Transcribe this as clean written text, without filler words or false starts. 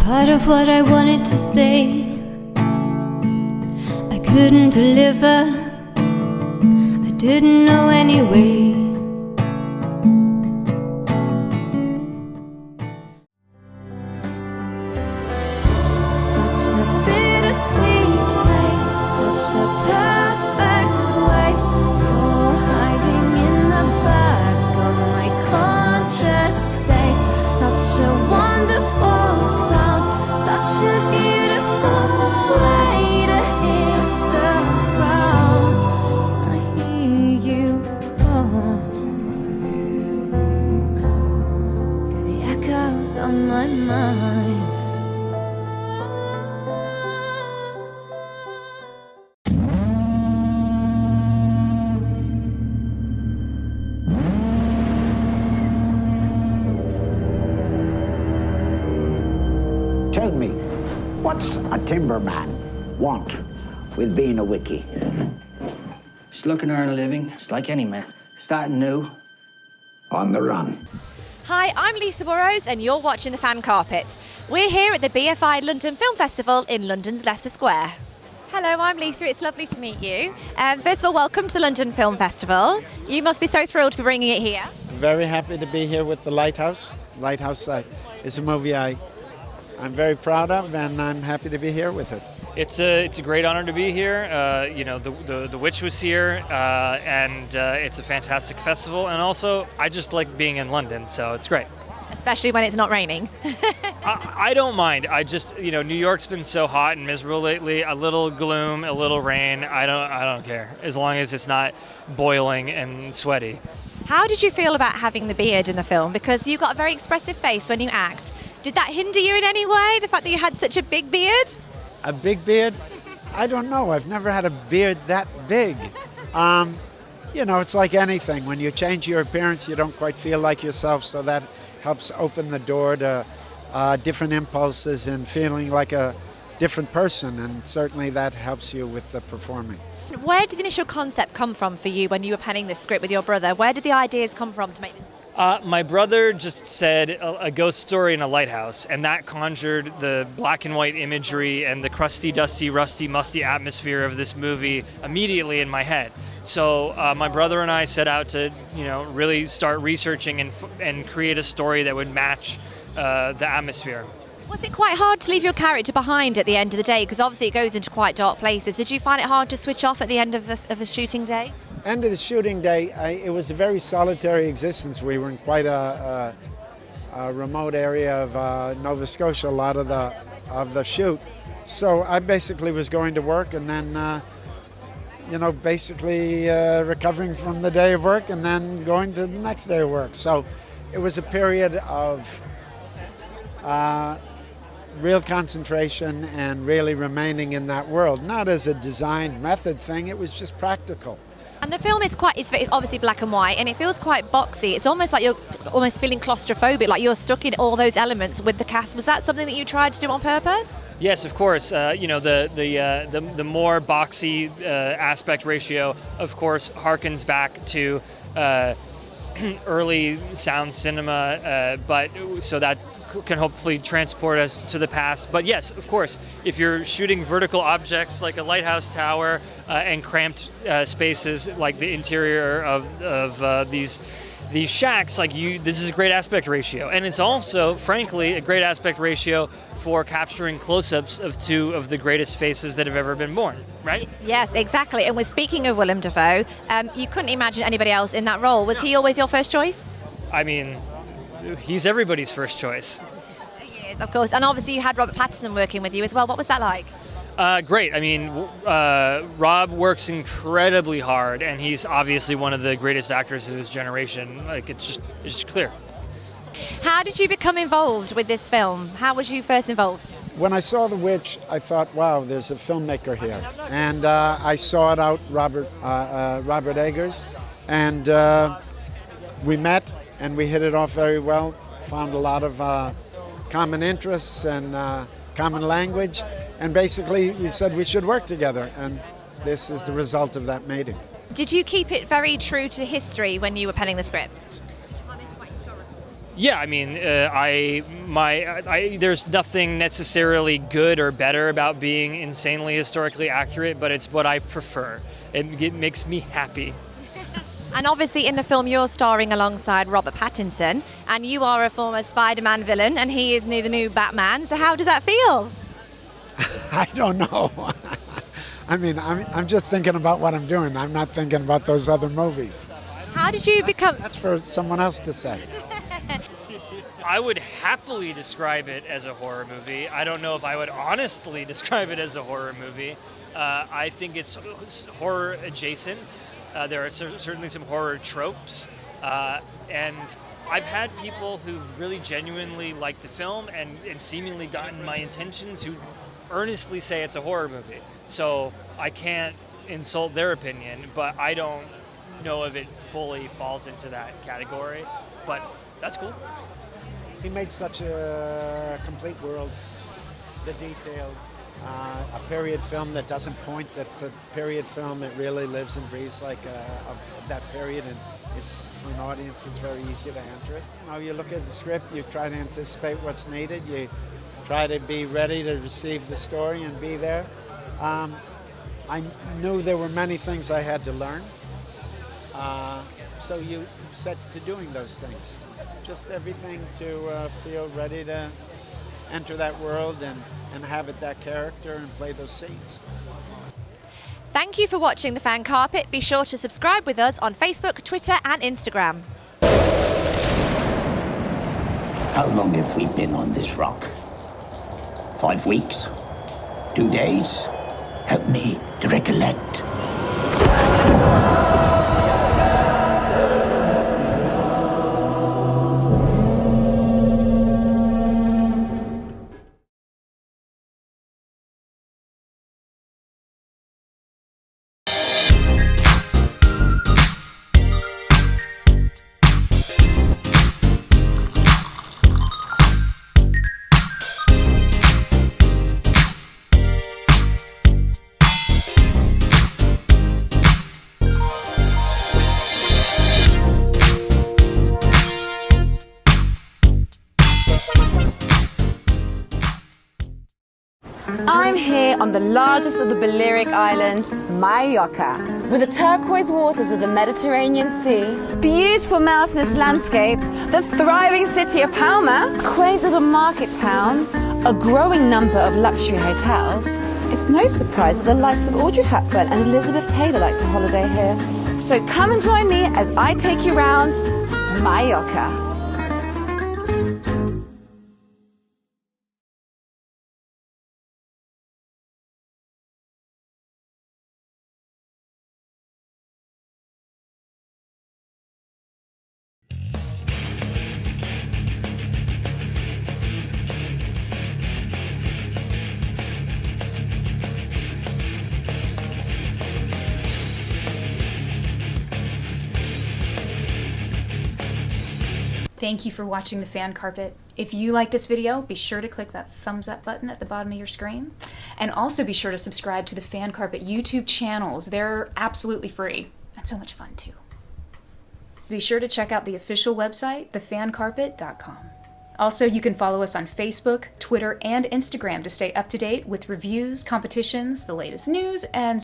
Part of what I wanted to say I couldn't deliver, I didn't know anyway. Such a bittersweet taste, such a perfect waste, oh, hiding in the back of my conscious state. Such a wonderful sound, such a beautiful way to hit the ground. I hear you call through the echoes of my mind. Tell me, what's a timberman want with being a wiki? Just looking to earn a living, just like any man. Starting new. On the run. Hi, I'm Lisa Burrows and you're watching The Fan Carpet. We're here at the BFI London Film Festival in London's Leicester Square. Hello, I'm Lisa. It's lovely to meet you. First of all, welcome to the London Film Festival. You must be so thrilled to be bringing it here. Very happy to be here with the Lighthouse. Lighthouse is a movie I'm very proud of, and I'm happy to be here with it. It's a great honor to be here. The Witch was here, and it's a fantastic festival. And also, I just like being in London, so it's great. Especially when it's not raining. I don't mind. I just, New York's been so hot and miserable lately. A little gloom, a little rain. I don't care, as long as it's not boiling and sweaty. How did you feel about having the beard in the film? Because you've got a very expressive face when you act. Did that hinder you in any way, the fact that you had such a big beard? A big beard? I don't know. I've never had a beard that big. It's like anything. When you change your appearance, you don't quite feel like yourself, so that helps open the door to different impulses and feeling like a different person, and certainly that helps you with the performing. Where did the initial concept come from for you when you were penning this script with your brother? Where did the ideas come from to make this? My brother just said a ghost story in a lighthouse, and that conjured the black and white imagery and the crusty, dusty, rusty, musty atmosphere of this movie immediately in my head. So my brother and I set out to, really start researching and create a story that would match the atmosphere. Was it quite hard to leave your character behind at the end of the day? Because obviously it goes into quite dark places. Did you find it hard to switch off at the end of a shooting day? End of the shooting day, it was a very solitary existence. We were in quite a remote area of Nova Scotia, a lot of the shoot. So I basically was going to work and then, recovering from the day of work and then going to the next day of work. So it was a period of real concentration and really remaining in that world. Not as a designed method thing, it was just practical. And the film it's obviously black and white, and it feels quite boxy. It's almost like you're almost feeling claustrophobic, like you're stuck in all those elements with the cast. Was that something that you tried to do on purpose? Yes, of course. The more boxy aspect ratio, of course, harkens back to early sound cinema, but so that can hopefully transport us to the past. But yes, of course, if you're shooting vertical objects like a lighthouse tower and cramped spaces like the interior of these shacks, this is a great aspect ratio. And it's also, frankly, a great aspect ratio for capturing close-ups of two of the greatest faces that have ever been born, right? Yes, exactly. And we're speaking of Willem Dafoe. You couldn't imagine anybody else in that role. Was he always your first choice? I mean, he's everybody's first choice. He is, of course. And obviously you had Robert Pattinson working with you as well. What was that like? Great. I mean, Rob works incredibly hard, and he's obviously one of the greatest actors of his generation. It's just clear. How did you become involved with this film? How was you first involved? When I saw The Witch, I thought, wow, there's a filmmaker here. And I sought out Robert Eggers, and we met, and we hit it off very well, found a lot of common interests and common language, and basically we said we should work together, and this is the result of that meeting. Did you keep it very true to history when you were penning the script? Yeah, I mean, there's nothing necessarily good or better about being insanely historically accurate, but it's what I prefer. It makes me happy. And obviously in the film you're starring alongside Robert Pattinson, and you are a former Spider-Man villain, and he is the new Batman. So how does that feel? I don't know. I mean, I'm just thinking about what I'm doing. I'm not thinking about those other movies. How did you become... That's for someone else to say. I would happily describe it as a horror movie. I don't know if I would honestly describe it as a horror movie. I think it's horror adjacent. There are certainly some horror tropes. And I've had people who really genuinely like the film and seemingly gotten my intentions who earnestly say it's a horror movie. So I can't insult their opinion, but I don't know if it fully falls into that category. But that's cool. He made such a complete world, the detail, a period film that doesn't point that's a period film. It really lives and breathes like that period, and it's for an audience. It's very easy to enter it. You know, you look at the script, you try to anticipate what's needed, you try to be ready to receive the story and be there. I knew there were many things I had to learn, so you set to doing those things. Just everything to feel ready to enter that world and inhabit that character and play those scenes. Thank you for watching The Fan Carpet. Be sure to subscribe with us on Facebook, Twitter and Instagram. How long have we been on this rock? 5 weeks? 2 days? Help me to recollect. I'm here on the largest of the Balearic Islands, Mallorca, with the turquoise waters of the Mediterranean Sea, beautiful mountainous landscape, the thriving city of Palma, quaint little market towns, a growing number of luxury hotels. It's no surprise that the likes of Audrey Hepburn and Elizabeth Taylor like to holiday here. So come and join me as I take you around Mallorca. Thank you for watching The Fan Carpet. If you like this video, be sure to click that thumbs up button at the bottom of your screen. And also be sure to subscribe to the Fan Carpet YouTube channels. They're absolutely free and so much fun too. Be sure to check out the official website, thefancarpet.com. Also, you can follow us on Facebook, Twitter, and Instagram to stay up to date with reviews, competitions, the latest news, and